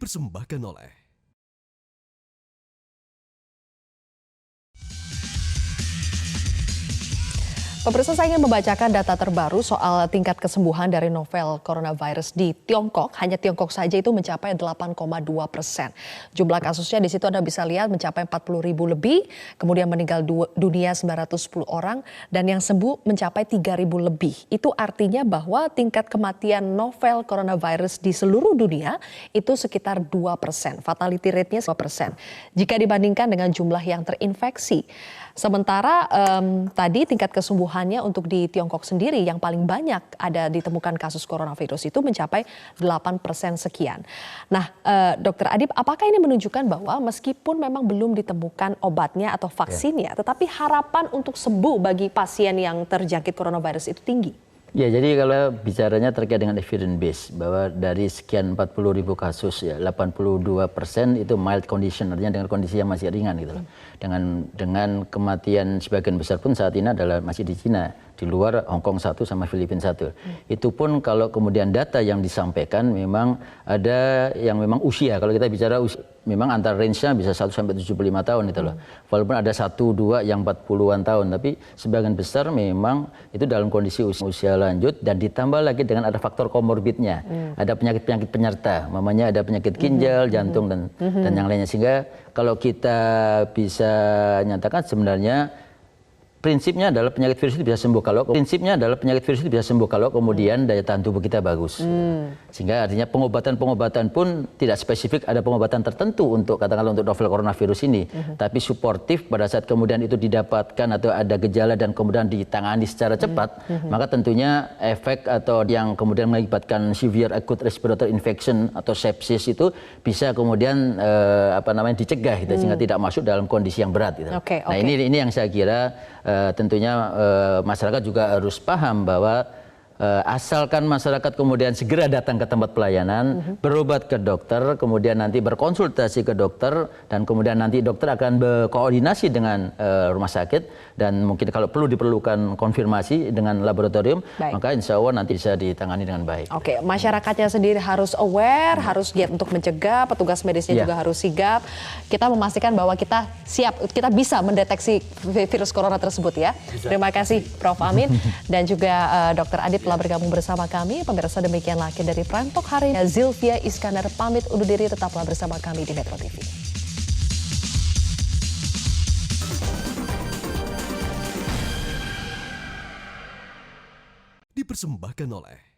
Dipersembahkan oleh Pemirsa, saya ingin membacakan data terbaru soal tingkat kesembuhan dari novel coronavirus di Tiongkok. Hanya Tiongkok saja itu mencapai 8,2%. Jumlah kasusnya di situ Anda bisa lihat mencapai 40.000 lebih, kemudian meninggal dunia 910 orang, dan yang sembuh mencapai 3.000 lebih. Itu artinya bahwa tingkat kematian novel coronavirus di seluruh dunia itu sekitar 2%. Fatality rate-nya 2%. Jika dibandingkan dengan jumlah yang terinfeksi. Sementara tadi tingkat kesembuhannya untuk di Tiongkok sendiri yang paling banyak ada ditemukan kasus coronavirus itu mencapai 8% sekian. Nah, Dr. Adib, apakah ini menunjukkan bahwa meskipun memang belum ditemukan obatnya atau vaksinnya, tetapi harapan untuk sembuh bagi pasien yang terjangkit coronavirus itu tinggi? Ya, jadi kalau bicaranya terkait dengan evidence base, bahwa dari sekian 40.000 kasus, ya 82% itu mild condition, artinya dengan kondisi yang masih ringan gitu loh. Dengan kematian sebagian besar pun saat ini adalah masih di Cina, di luar Hong Kong 1 sama Filipina 1. Itu pun kalau kemudian data yang disampaikan memang ada yang memang usia, kalau kita bicara usia, memang antara range-nya bisa 1 sampai 75 tahun itu loh. Walaupun ada 1-2 yang 40-an tahun, tapi sebagian besar memang itu dalam kondisi usia lanjut, dan ditambah lagi dengan ada faktor komorbidnya. Ada penyakit-penyakit penyerta, mamanya ada penyakit ginjal, jantung dan yang lainnya, sehingga kalau kita bisa nyatakan sebenarnya prinsipnya adalah penyakit virus itu bisa sembuh kalau kemudian daya tahan tubuh kita bagus. Sehingga artinya pengobatan pun tidak spesifik ada pengobatan tertentu untuk katakanlah untuk novel coronavirus ini, tapi suportif pada saat kemudian itu didapatkan atau ada gejala dan kemudian ditangani secara cepat, maka tentunya efek atau yang kemudian mengakibatkan severe acute respiratory infection atau sepsis itu bisa kemudian dicegah gitu, sehingga tidak masuk dalam kondisi yang berat gitu. Nah, ini yang saya kira tentunya masyarakat juga harus paham bahwa asalkan masyarakat kemudian segera datang ke tempat pelayanan, berobat ke dokter, kemudian nanti berkonsultasi ke dokter, dan kemudian nanti dokter akan berkoordinasi dengan rumah sakit, dan mungkin kalau perlu diperlukan konfirmasi dengan laboratorium, maka insya Allah nanti bisa ditangani dengan baik. Oke, masyarakatnya sendiri harus aware, harus giat untuk mencegah, petugas medisnya juga harus sigap. Kita memastikan bahwa kita siap, kita bisa mendeteksi virus corona tersebut ya. Terima kasih Prof. Amin dan juga Dr. Adib telah bergabung bersama kami. Pemirsa, demikianlah akhir dari Prime Talk hari ini. Zilvia Iskandar pamit undur diri, tetaplah bersama kami di Metro TV. dipersembahkan oleh